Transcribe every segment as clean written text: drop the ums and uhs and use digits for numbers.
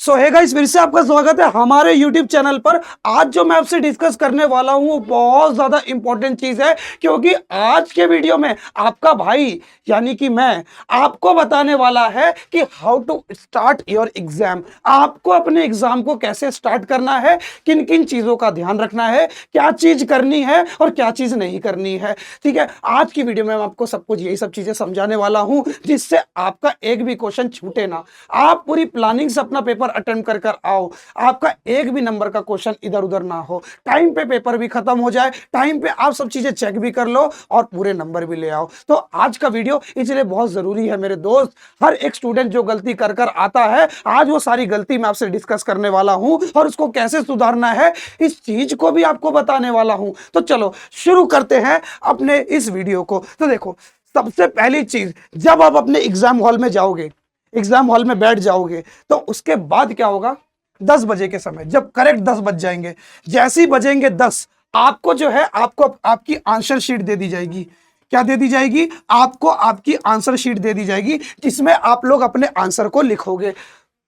सो है गाइस, फिर से आपका स्वागत है हमारे YouTube चैनल पर। आज जो मैं आपसे डिस्कस करने वाला हूं वो बहुत ज्यादा इंपॉर्टेंट चीज है, क्योंकि आज के वीडियो में आपका भाई यानी कि मैं आपको बताने वाला है कि how to start your exam. आपको अपने एग्जाम को कैसे स्टार्ट करना है, किन किन चीजों का ध्यान रखना है, क्या चीज करनी है और क्या चीज नहीं करनी है। ठीक है, आज की वीडियो में मैं आपको सब कुछ यही सब चीजें समझाने वाला हूं, जिससे आपका एक भी क्वेश्चन छूटे ना। आप पूरी प्लानिंग से अपना पेपर अटेम्प्ट कर कर आओ, आपका एक भी नंबर का क्वेश्चन इधर उधर ना हो, टाइम पे पेपर भी खत्म हो जाए, टाइम पे आप सब चीजें चेक भी कर लो और पूरे नंबर भी ले आओ। तो आज का वीडियो इसलिए बहुत जरूरी है मेरे दोस्त। हर एक स्टूडेंट जो गलती कर कर आता है, आज वो सारी गलती मैं आपसे डिस्कस करने वाला हूं और उसको कैसे सुधारना है इस चीज को भी आपको बताने वाला हूं। तो चलो शुरू करते हैं अपने इस वीडियो को। तो देखो, सबसे पहली चीज, जब आप अपने एग्जाम हॉल में जाओगे, एग्जाम हॉल में बैठ जाओगे, तो उसके बाद क्या होगा, 10 बजे के समय जब करेक्ट 10 बज जाएंगे, जैसे ही बजेंगे 10, आपको जो है आपको आपकी आंसर शीट दे दी जाएगी। क्या दे दी जाएगी? आपको आपकी आंसर शीट दे दी जाएगी, जिसमें आप लोग अपने आंसर को लिखोगे।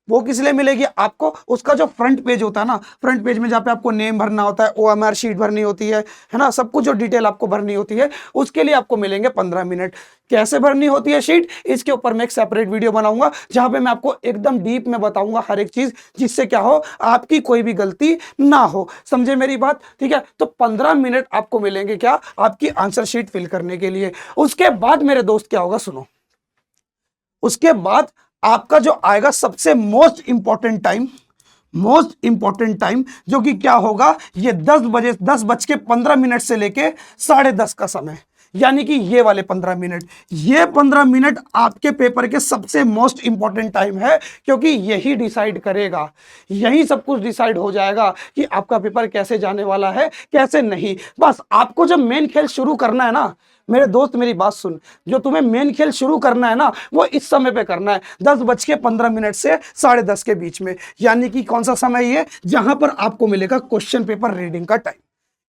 वो किस लिए मिलेगी आपको? उसका जो फ्रंट पेज होता है ना, फ्रंट पेज में जहाँ पे आपको नेम भरना होता है, ओएमआर शीट भरनी होती है ना, सब कुछ जो डिटेल आपको भरनी होती है, उसके लिए आपको मिलेंगे 15 मिनट। कैसे भरनी होती है शीट, इसके ऊपर मैं एक सेपरेट वीडियो बनाऊंगा, जहां पे मैं आपको एकदम डीप में बताऊंगा हर एक चीज, जिससे क्या हो, आपकी कोई भी गलती ना हो। समझे मेरी बात? ठीक है, तो 15 मिनट आपको मिलेंगे क्या, आपकी आंसर शीट फिल करने के लिए। उसके बाद मेरे दोस्त क्या होगा, सुनो। उसके बाद आपका जो आएगा सबसे most important time, most important time, जो कि क्या होगा, ये 10 बज के 15 मिनट से लेके 10:30 का समय, यानी कि ये वाले 15 मिनट, ये 15 मिनट आपके पेपर के सबसे मोस्ट इंपॉर्टेंट टाइम है, क्योंकि यही डिसाइड करेगा, यही सब कुछ डिसाइड हो जाएगा कि आपका पेपर कैसे जाने वाला है, कैसे नहीं। बस आपको जब मेन खेल शुरू करना है ना मेरे दोस्त, मेरी बात सुन, जो तुम्हें मेन खेल शुरू करना है ना, वो इस समय पे करना है, 10 बज के 15 मिनट से 10:30 के बीच में। यानी कि कौन सा समय ये, जहां पर आपको मिलेगा क्वेश्चन पेपर रीडिंग का टाइम।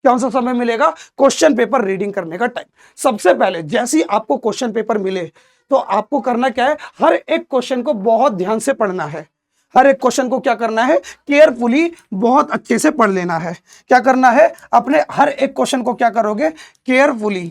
कौन सा समय मिलेगा? क्वेश्चन पेपर रीडिंग करने का टाइम। सबसे पहले जैसे ही आपको क्वेश्चन पेपर मिले, तो आपको करना क्या है, हर एक क्वेश्चन को बहुत ध्यान से पढ़ना है। हर एक क्वेश्चन को क्या करना है, केयरफुली, बहुत अच्छे से पढ़ लेना है। क्या करना है, अपने हर एक क्वेश्चन को क्या करोगे, केयरफुली,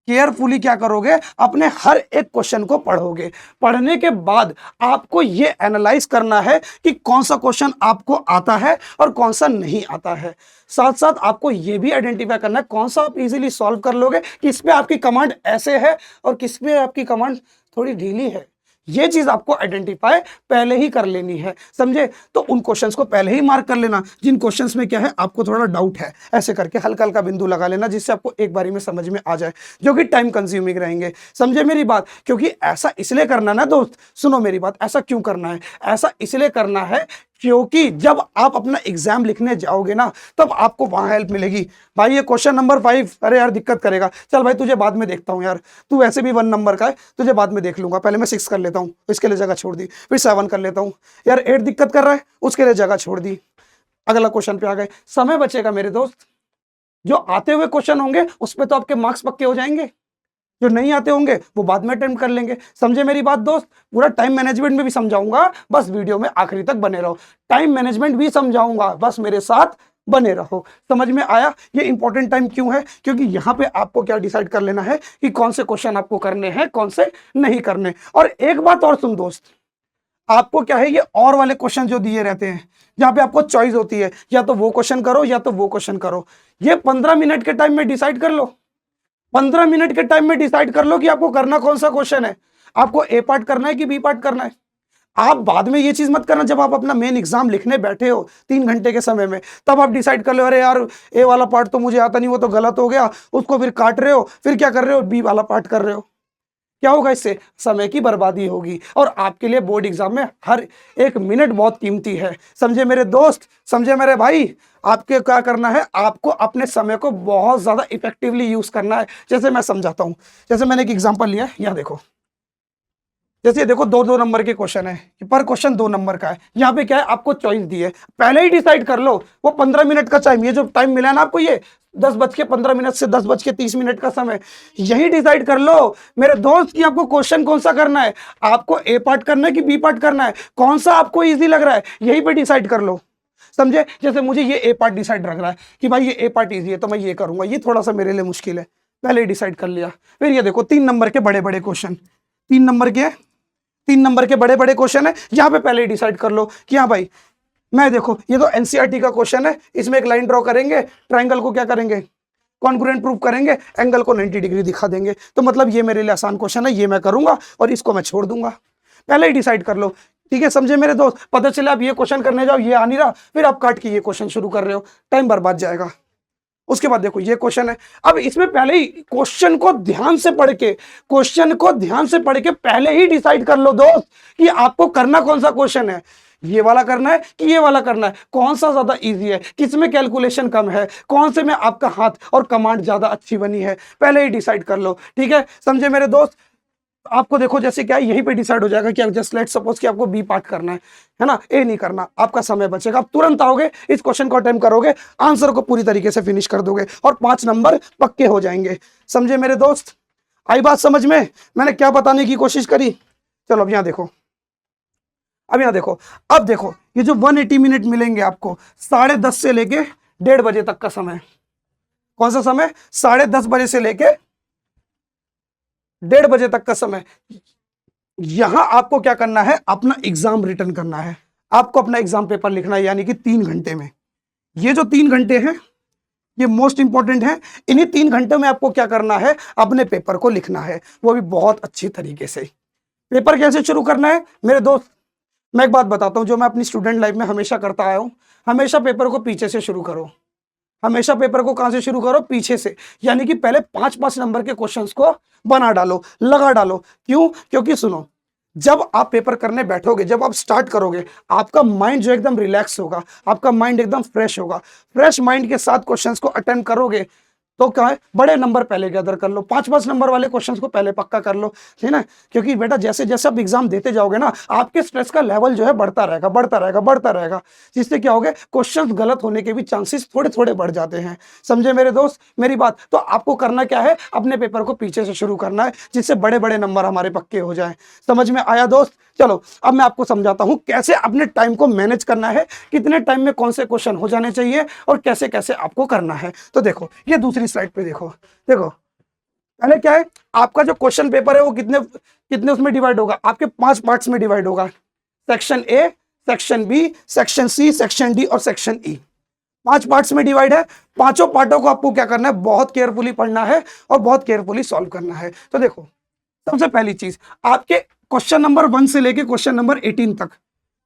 केयरफुली क्या करोगे, अपने हर एक क्वेश्चन को पढ़ोगे। पढ़ने के बाद आपको ये एनालाइज करना है कि कौन सा क्वेश्चन आपको आता है और कौन सा नहीं आता है। साथ साथ आपको ये भी आइडेंटिफाई करना है कौन सा आप इजीली सॉल्व कर लोगे, किस पे आपकी कमांड ऐसे है और किस पे आपकी कमांड थोड़ी ढीली है। ये चीज आपको आइडेंटिफाई पहले ही कर लेनी है, समझे? तो उन क्वेश्चंस को पहले ही मार्क कर लेना, जिन क्वेश्चंस में क्या है, आपको थोड़ा डाउट है, ऐसे करके हल्का हल्का बिंदु लगा लेना, जिससे आपको एक बारी में समझ में आ जाए, जो कि टाइम कंज्यूमिंग रहेंगे। समझे मेरी बात? क्योंकि ऐसा इसलिए करना ना दोस्त, सुनो मेरी बात, ऐसा क्यों करना है? ऐसा इसलिए करना है क्योंकि जब आप अपना एग्जाम लिखने जाओगे ना, तब आपको वहां हेल्प मिलेगी। भाई ये क्वेश्चन नंबर 5, अरे यार दिक्कत करेगा, चल भाई तुझे बाद में देखता हूँ यार, तू वैसे भी 1 नंबर का है, तुझे बाद में देख लूंगा, पहले मैं 6 कर लेता हूँ, इसके लिए जगह छोड़ दी, फिर 7 कर लेता हूँ, यार 8 दिक्कत कर रहा है, उसके लिए जगह छोड़ दी, अगला क्वेश्चन पे आ गए, समय बचेगा मेरे दोस्त। जो आते हुए क्वेश्चन होंगे उस पर तो आपके मार्क्स पक्के हो जाएंगे, जो नहीं आते होंगे वो बाद में अटेम्प्ट कर लेंगे। समझे मेरी बात दोस्त? पूरा टाइम मैनेजमेंट में भी समझाऊंगा, बस वीडियो में आखिरी तक बने रहो। टाइम मैनेजमेंट भी समझाऊंगा, बस मेरे साथ बने रहो। समझ में आया ये इंपॉर्टेंट टाइम क्यों है? क्योंकि यहां पे आपको क्या डिसाइड कर लेना है कि कौन से क्वेश्चन आपको करने हैं, कौन से नहीं करने। और एक बात और सुन दोस्त, आपको क्या है, ये और वाले क्वेश्चन जो दिए रहते हैं, जहां पे आपको चॉइस होती है, या तो वो क्वेश्चन करो या तो वो क्वेश्चन करो, ये 15 मिनट के टाइम में डिसाइड कर लो। 15 मिनट के टाइम में डिसाइड कर लो कि आपको करना कौन सा क्वेश्चन है, आपको ए पार्ट करना है कि बी पार्ट करना है। आप बाद में ये चीज मत करना, जब आप अपना मेन एग्जाम लिखने बैठे हो 3 घंटे के समय में, तब आप डिसाइड कर लो, अरे यार ए वाला पार्ट तो मुझे आता नहीं, वो तो गलत हो गया, उसको फिर काट रहे हो, फिर क्या कर रहे हो, बी वाला पार्ट कर रहे हो। क्या होगा इससे? समय की बर्बादी होगी, और आपके लिए बोर्ड एग्जाम में हर एक मिनट बहुत कीमती है। समझे मेरे दोस्त, समझे मेरे भाई? आपके क्या करना है, आपको अपने समय को बहुत ज्यादा इफेक्टिवली यूज करना है। जैसे मैं समझाता हूं, जैसे मैंने एक एग्जांपल लिया है, यहां देखो, जैसे देखो 2-2 नंबर के क्वेश्चन है, पर क्वेश्चन 2 नंबर का है। यहाँ पे क्या है, आपको चॉइस दी है, पहले ही डिसाइड कर लो। वो 15 मिनट का टाइम, ये जो टाइम मिला है ना आपको, ये 10:15 से 10:30 का समय, यही डिसाइड कर लो मेरे दोस्त कि आपको क्वेश्चन कौन सा करना है, आपको ए पार्ट करना है कि बी पार्ट करना है, कौन सा आपको इजी लग रहा है, यही पे डिसाइड कर लो। समझे? जैसे मुझे ये ए पार्ट डिसाइड लग रहा है कि भाई ये ए पार्ट इजी है तो मैं ये करूंगा, ये थोड़ा सा मेरे लिए मुश्किल है, पहले ही डिसाइड कर लिया। फिर ये देखो 3 नंबर के बड़े बड़े क्वेश्चन, 3 नंबर के 3 नंबर के बड़े बड़े क्वेश्चन है, यहां पे पहले ही डिसाइड कर लो कि हाँ भाई, मैं देखो ये तो एनसीईआरटी का क्वेश्चन है, इसमें एक लाइन ड्रॉ करेंगे, ट्राइंगल को क्या करेंगे, कॉन्ग्रुएंट प्रूव करेंगे, एंगल को 90 डिग्री दिखा देंगे, तो मतलब ये मेरे लिए आसान क्वेश्चन है, ये मैं करूंगा और इसको मैं छोड़ दूंगा। पहले ही डिसाइड कर लो, ठीक है? समझे मेरे दोस्त? पता चले आप ये क्वेश्चन करने जाओ, ये आ नहीं रहा, फिर आप काट के ये क्वेश्चन शुरू कर रहे हो, टाइम बर्बाद जाएगा। उसके बाद देखो ये क्वेश्चन है, अब इसमें पहले ही क्वेश्चन को ध्यान से पढ़ के, पहले ही डिसाइड कर लो दोस्त कि आपको करना कौन सा क्वेश्चन है, ये वाला करना है कि ये वाला करना है, कौन सा ज्यादा इजी है, किसमें कैलकुलेशन कम है, कौन से में आपका हाथ और कमांड ज्यादा अच्छी बनी है, पहले ही डिसाइड कर लो। ठीक है, समझे मेरे दोस्त? आपको देखो जैसे क्या है, यहीं पे डिसाइड हो जाएगा कि जस्ट लेट सपोज कि आपको बी पार्ट करना है ना, ए नहीं करना, आपका समय बचेगा, आप तुरंत आओगे, इस क्वेश्चन को अटेम्प्ट करोगे, आंसर को पूरी तरीके से फिनिश कर दोगे और 5 नंबर पक्के हो जाएंगे। समझे मेरे दोस्त? आई बात समझ में? मैंने क्या बताने की कोशिश करी? चलो अब यहाँ देखो, अब देखो ये जो 180 मिनट मिलेंगे आपको, 10:30 से लेके 1:30 बजे तक का समय। कौन सा समय? 10:30 बजे से लेके 1:30 बजे तक का समय। यहां आपको क्या करना है, अपना एग्जाम रिटर्न करना है, आपको अपना एग्जाम पेपर लिखना है, यानी कि 3 घंटे में। ये जो 3 घंटे हैं ये मोस्ट इंपॉर्टेंट है, इन्हीं 3 घंटे में आपको क्या करना है, अपने पेपर को लिखना है, वो भी बहुत अच्छी तरीके से। पेपर कैसे शुरू करना है मेरे दोस्त? मैं एक बात बताता हूं, जो मैं अपनी स्टूडेंट लाइफ में हमेशा करता आया हूं, हमेशा पेपर को पीछे से शुरू करो। हमेशा पेपर को कहां से शुरू करो? पीछे से, यानी कि पहले 5-5 नंबर के क्वेश्चंस को बना डालो, लगा डालो। क्यों? क्योंकि सुनो, जब आप पेपर करने बैठोगे, जब आप स्टार्ट करोगे, आपका माइंड जो एकदम रिलैक्स होगा, आपका माइंड एकदम फ्रेश होगा, फ्रेश माइंड के साथ क्वेश्चंस को अटेम्प्ट करोगे तो क्या है, बड़े नंबर पहले गैदर कर लो, 5-5 नंबर वाले क्वेश्चंस को पहले पक्का कर लो, है ना? क्योंकि बेटा जैसे जैसे आप एग्जाम देते जाओगे ना, आपके स्ट्रेस का लेवल जो है बढ़ता रहेगा, जिससे क्या होगा, क्वेश्चंस गलत होने के भी चांसेस थोड़े थोड़े बढ़ जाते हैं। समझे मेरे दोस्त मेरी बात? तो आपको करना क्या है, अपने पेपर को पीछे से शुरू करना है, जिससे बड़े बड़े नंबर हमारे पक्के हो जाए। समझ में आया दोस्त? चलो अब मैं आपको समझाता हूं कैसे अपने टाइम को मैनेज करना है, कितने टाइम में कौन से क्वेश्चन हो जाने चाहिए और कैसे कैसे आपको करना है। तो देखो ये दूसरी स्लाइड पे देखो, पहले क्या है, आपका जो क्वेश्चन पेपर है वो कितने कितने उसमें डिवाइड होगा, आपके 5 पार्ट्स में डिवाइड होगा। Section A, section B, section C, section D और सेक्शन ई। 5 पार्ट्स में डिवाइड है। पांचों पार्टों को आपको क्या करना है, बहुत केयरफुली पढ़ना है और बहुत केयरफुली सॉल्व करना है। तो देखो सबसे पहली चीज, आपके क्वेश्चन नंबर 1 से लेके क्वेश्चन नंबर 18 तक,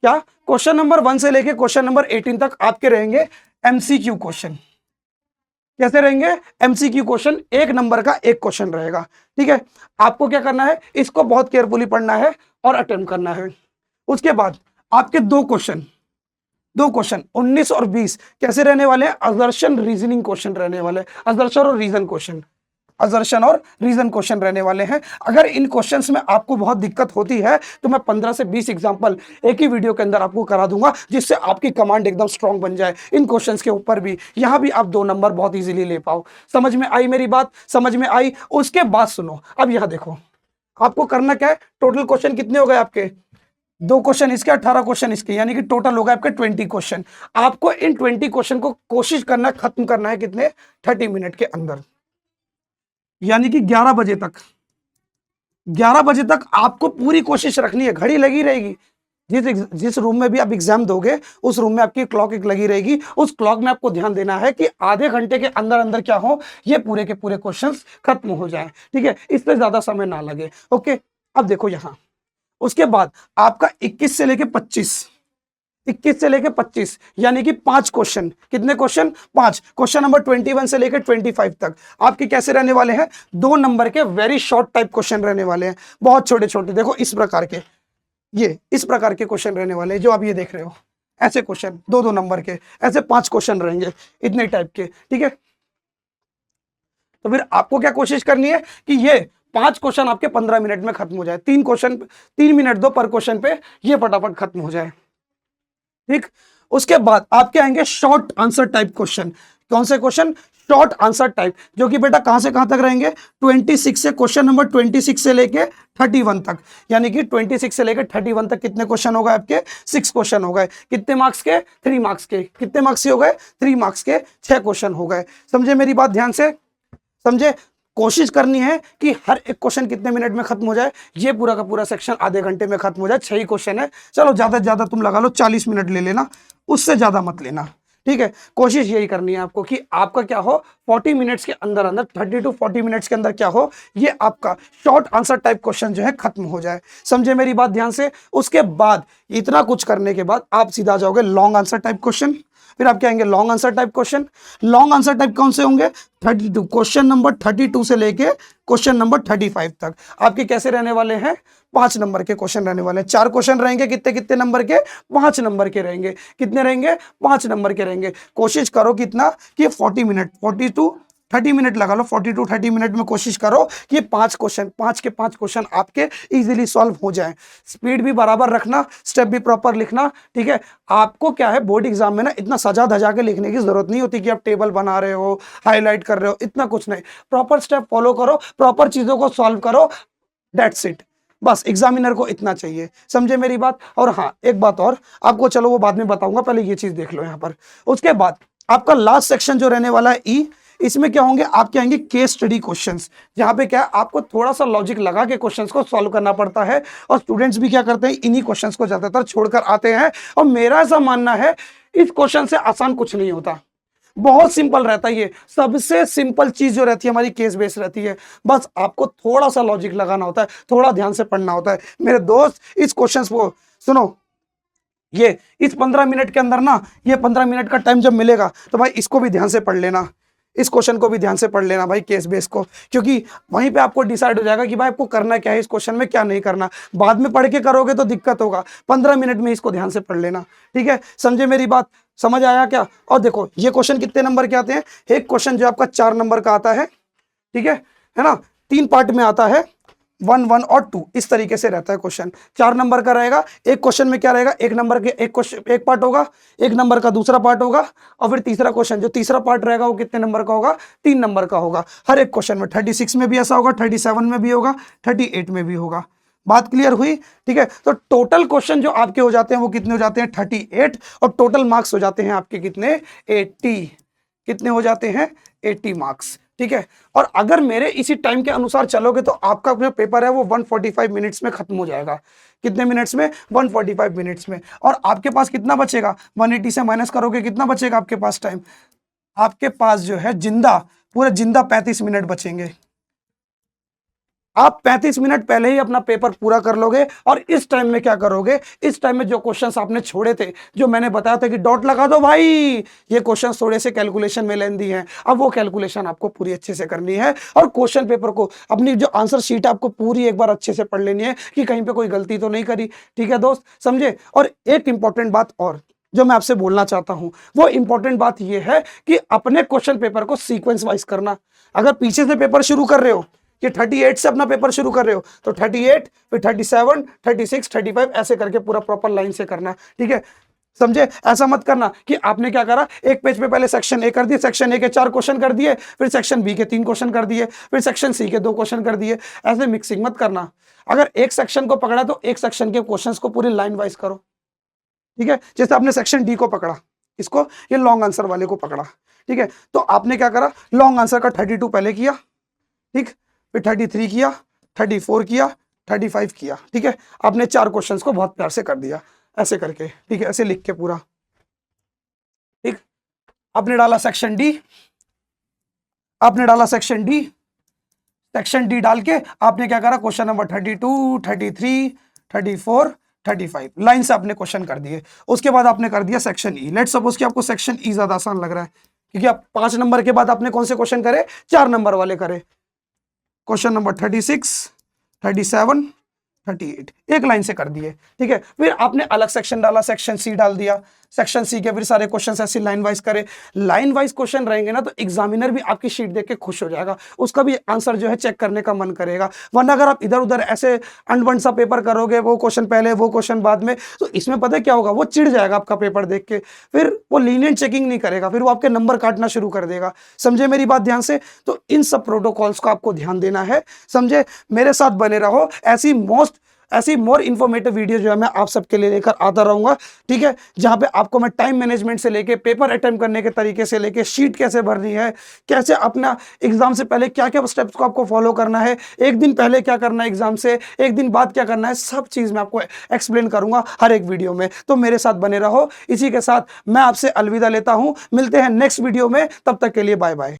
क्या क्वेश्चन नंबर 1 से लेके क्वेश्चन नंबर 18 तक आपके रहेंगे एमसीक्यू क्वेश्चन। कैसे रहेंगे? एमसीक्यू क्वेश्चन, 1 नंबर का एक क्वेश्चन रहेगा। ठीक है, आपको क्या करना है, इसको बहुत केयरफुली पढ़ना है और अटेम्प्ट करना है। उसके बाद आपके दो क्वेश्चन 19 और 20 कैसे रहने वाले हैं, असर्शन रीजनिंग क्वेश्चन रहने वाले, असर्शन और रीजन क्वेश्चन रहने वाले हैं। अगर इन क्वेश्चंस में आपको बहुत दिक्कत होती है तो मैं 15 से 20 एग्जांपल एक ही वीडियो के अंदर आपको करा दूंगा, जिससे आपकी कमांड एकदम स्ट्रांग बन जाए इन क्वेश्चंस के ऊपर भी, यहां भी आप 2 नंबर बहुत इजीली ले पाओ। समझ में आई मेरी बात? समझ में आई? उसके बाद सुनो, अब यहां देखो आपको करना क्या है, टोटल क्वेश्चन कितने हो गए आपके, 2 क्वेश्चन इसके, 18 क्वेश्चन इसके, यानी कि टोटल होगा आपके 20 क्वेश्चन। आपको इन 20 क्वेश्चन को कोशिश करना खत्म करना है कितने, 30 मिनट के अंदर, यानी कि 11 बजे तक। 11 बजे तक आपको पूरी कोशिश रखनी है, घड़ी लगी रहेगी। जिस रूम में भी आप एग्जाम दोगे उस रूम में आपकी क्लॉक एक लगी रहेगी, उस क्लॉक में आपको ध्यान देना है कि आधे घंटे के अंदर अंदर क्या हो, ये पूरे के पूरे क्वेश्चंस खत्म हो जाए। ठीक है, इससे ज्यादा समय ना लगे। ओके, अब देखो यहां, उसके बाद आपका 21 से लेके 25 यानी कि 5 क्वेश्चन। कितने क्वेश्चन? 5 क्वेश्चन नंबर 21 से लेकर 25 तक आपके कैसे रहने वाले हैं, 2 नंबर के वेरी शॉर्ट टाइप क्वेश्चन रहने वाले हैं, बहुत छोटे छोटे। देखो इस प्रकार के, ये इस प्रकार के क्वेश्चन रहने वाले हैं जो आप ये देख रहे हो, ऐसे क्वेश्चन 2-2 नंबर के, ऐसे 5 क्वेश्चन रहेंगे इतने टाइप के। ठीक है, तो फिर आपको क्या कोशिश करनी है कि ये 5 क्वेश्चन आपके 15 मिनट में खत्म हो जाए, 3 मिनट दो पर क्वेश्चन पे, ये फटाफट खत्म हो जाए। ठीक, उसके बाद आपके आएंगे शॉर्ट आंसर टाइप क्वेश्चन। कौन से क्वेश्चन? शॉर्ट आंसर टाइप, जो कि बेटा कहां से कहां तक रहेंगे? 26 से, क्वेश्चन नंबर 26 से लेके 31 तक, यानी कि 26 से लेकर 31 तक कितने क्वेश्चन हो गए आपके? 6 क्वेश्चन हो गए। कितने मार्क्स के? 3 मार्क्स के। कितने मार्क्स के हो गए? 3 मार्क्स के 6 क्वेश्चन हो गए। समझे मेरी बात ध्यान से? समझे? कोशिश करनी है कि हर एक क्वेश्चन कितने मिनट में खत्म हो जाए, ये पूरा का पूरा सेक्शन आधे घंटे में खत्म हो जाए। 6 ही क्वेश्चन है, चलो ज्यादा से ज्यादा तुम लगा लो 40 मिनट ले लेना, उससे ज्यादा मत लेना। ठीक है, कोशिश यही करनी है आपको कि आपका क्या हो, 40 मिनट्स के अंदर अंदर, 30 to 40 मिनट्स के अंदर क्या हो, ये आपका शॉर्ट आंसर टाइप क्वेश्चन जो है खत्म हो जाए। समझे मेरी बात ध्यान से? उसके बाद इतना कुछ करने के बाद आप सीधा जाओगे लॉन्ग आंसर टाइप क्वेश्चन। फिर आप क्या आएंगे? Long answer type question. Long answer type कौन से होंगे? 32, क्वेश्चन नंबर 32 से लेके क्वेश्चन नंबर 35 तक आपके कैसे रहने वाले हैं? 5 नंबर के क्वेश्चन रहने वाले हैं। 4 क्वेश्चन रहेंगे, कितने कितने नंबर के? 5 नंबर के रहेंगे। कितने रहेंगे? 5 नंबर के रहेंगे। कोशिश करो कितना कि 40 मिनट, 40 to 30 मिनट लगा लो, 40 to 30 मिनट में कोशिश करो कि 5 क्वेश्चन, 5 के 5 क्वेश्चन आपके इजीली सॉल्व हो जाएं। स्पीड भी बराबर रखना, स्टेप भी प्रॉपर लिखना। ठीक है, आपको क्या है, बोर्ड एग्जाम में ना इतना सजा धजा के लिखने की जरूरत नहीं होती कि आप टेबल बना रहे हो, हाईलाइट कर रहे हो, इतना कुछ नहीं। प्रॉपर स्टेप फॉलो करो, प्रॉपर चीजों को सॉल्व करो, दैट्स इट। बस एग्जामिनर को इतना चाहिए। समझे मेरी बात? और हाँ, एक बात और आपको, चलो वो बाद में बताऊंगा, पहले ये चीज देख लो यहां पर। उसके बाद आपका लास्ट सेक्शन जो रहने वाला है ई, इसमें क्या होंगे? आपके आएंगे केस स्टडी क्वेश्चंस, जहां पे क्या आपको थोड़ा सा लॉजिक लगा के क्वेश्चंस को सॉल्व करना पड़ता है। और स्टूडेंट्स भी क्या करते हैं, इन्हीं क्वेश्चंस को ज्यादातर छोड़कर आते हैं। और मेरा ऐसा मानना है, इस क्वेश्चन से आसान कुछ नहीं होता, बहुत सिंपल रहता है। ये सबसे सिंपल चीज जो रहती है हमारी केस बेस रहती है। बस आपको थोड़ा सा लॉजिक लगाना होता है, थोड़ा ध्यान से पढ़ना होता है। मेरे दोस्त, इस क्वेश्चंस को सुनो, ये इस 15 मिनट के अंदर ना, ये 15 मिनट का टाइम जब मिलेगा तो भाई इसको भी ध्यान से पढ़ लेना, इस क्वेश्चन को भी ध्यान से पढ़ लेना भाई, केस बेस को, क्योंकि वहीं पे आपको डिसाइड हो जाएगा कि भाई आपको करना क्या है इस क्वेश्चन में, क्या नहीं करना। बाद में पढ़ के करोगे तो दिक्कत होगा, 15 मिनट में इसको ध्यान से पढ़ लेना। ठीक है, समझे मेरी बात? समझ आया क्या? और देखो ये क्वेश्चन कितने नंबर के आते हैं? एक क्वेश्चन जो आपका 4 नंबर का आता है, ठीक है ना, 3 पार्ट में आता है, 1, 1 और 2, इस तरीके से रहता है क्वेश्चन। 4 नंबर का रहेगा। एक क्वेश्चन में क्या रहेगा, एक नंबर के एक क्वेश्चन, एक पार्ट होगा, 1 नंबर का दूसरा पार्ट होगा, और फिर तीसरा क्वेश्चन, जो तीसरा पार्ट रहेगा वो कितने नंबर का होगा? 3 नंबर का होगा। हर एक क्वेश्चन में 36 में भी ऐसा होगा, 37 में भी होगा, 38 में भी होगा। बात क्लियर हुई? ठीक है, तो टोटल क्वेश्चन जो आपके हो जाते हैं वो कितने हो जाते हैं? 38। और टोटल मार्क्स हो जाते हैं आपके कितने? 80। कितने हो जाते हैं? 80 मार्क्स। ठीक है, और अगर मेरे इसी टाइम के अनुसार चलोगे तो आपका जो पेपर है वो 145 मिनट्स में खत्म हो जाएगा। कितने मिनट्स में? 145 मिनट्स में। और आपके पास कितना बचेगा? 180 से माइनस करोगे कितना बचेगा आपके पास टाइम? आपके पास जो है जिंदा, पूरे जिंदा 35 मिनट बचेंगे। आप 35 मिनट पहले ही अपना पेपर पूरा कर लोगे। और इस टाइम में क्या करोगे? इस टाइम में जो क्वेश्चंस आपने छोड़े थे, जो मैंने बताया था कि डॉट लगा दो भाई, ये क्वेश्चंस थोड़े से कैलकुलेशन में लेंदी हैं, अब वो कैलकुलेशन आपको पूरी अच्छे से करनी है। और क्वेश्चन पेपर को, अपनी जो आंसर शीट आपको पूरी एक बार अच्छे से पढ़ लेनी है कि कहीं पर कोई गलती तो नहीं करी। ठीक है दोस्त, समझे? और एक इंपॉर्टेंट बात और जो मैं आपसे बोलना चाहता हूं, वो इंपॉर्टेंट बात यह है कि अपने क्वेश्चन पेपर को सीक्वेंस वाइज करना। अगर पीछे से पेपर शुरू कर रहे हो, कि 38 से अपना पेपर शुरू कर रहे हो, तो 38, फिर 37, 36, 35 ऐसे करके पूरा प्रॉपर लाइन से करना। ठीक है, समझे? ऐसा मत करना कि आपने क्या करा, एक पेज पे पहले सेक्शन ए कर दिए, सेक्शन ए के 4 क्वेश्चन कर दिए, फिर सेक्शन बी के 3 क्वेश्चन कर दिए, फिर सेक्शन सी के 2 क्वेश्चन कर दिए। ऐसे मिक्सिंग मत करना। अगर एक सेक्शन को पकड़ा तो एक सेक्शन के क्वेश्चंस को पूरी लाइन वाइज करो। ठीक है, जैसे आपने सेक्शन डी को पकड़ा, इसको, ये लॉन्ग आंसर वाले को पकड़ा। ठीक है, तो आपने क्या करा, लॉन्ग आंसर का 32 पहले किया, ठीक, फिर 33 किया, 34 किया, 35 किया। ठीक है, आपने 4 क्वेश्चंस को बहुत प्यार से कर दिया ऐसे करके। ठीक है, ऐसे लिख के पूरा। ठीक, आपने डाला सेक्शन डी, आपने डाला सेक्शन डी, सेक्शन डी डाल के आपने क्या करा, क्वेश्चन नंबर 32, 33, 34, 35 लाइन से आपने क्वेश्चन कर दिए। उसके बाद आपने कर दिया सेक्शन ई। लेट्स सपोज कि आपको सेक्शन ई ज्यादा आसान लग रहा है, क्योंकि आप 5 नंबर के बाद आपने कौन से क्वेश्चन करे? 4 नंबर वाले करे। क्वेश्चन नंबर 36, 37, 38 एक लाइन से कर दिए। ठीक है, फिर आपने अलग सेक्शन डाला, सेक्शन सी डाल दिया, सेक्शन सी के फिर सारे क्वेश्चन ऐसे लाइन वाइज करें। लाइन वाइज क्वेश्चन रहेंगे ना तो एग्जामिनर भी आपकी शीट देख के खुश हो जाएगा, उसका भी आंसर जो है चेक करने का मन करेगा। वरना अगर आप इधर उधर ऐसे अनबन सा पेपर करोगे, वो क्वेश्चन पहले वो क्वेश्चन बाद में, तो इसमें पता है क्या होगा, वो चिढ़ जाएगा आपका पेपर देख के, फिर वो लीनियंट चेकिंग नहीं करेगा, फिर वो आपके नंबर काटना शुरू कर देगा। समझे मेरी बात ध्यान से? तो इन सब प्रोटोकॉल्स को आपको ध्यान देना है, समझे? मेरे साथ बने रहो, ऐसी मोर इन्फॉर्मेटिव वीडियो जो है मैं आप सबके लिए लेकर आता रहूंगा, ठीक है? जहां पे आपको मैं टाइम मैनेजमेंट से लेके पेपर अटेम्प्ट करने के तरीके से लेके शीट कैसे भरनी है, कैसे अपना एग्जाम से पहले क्या क्या स्टेप्स को आपको फॉलो करना है, एक दिन पहले क्या करना है एग्जाम से, एक दिन बाद क्या करना है, सब चीज मैं आपको एक्सप्लेन करूंगा हर एक वीडियो में। तो मेरे साथ बने रहो। इसी के साथ मैं आपसे अलविदा लेता हूं, मिलते हैं नेक्स्ट वीडियो में, तब तक के लिए बाय बाय।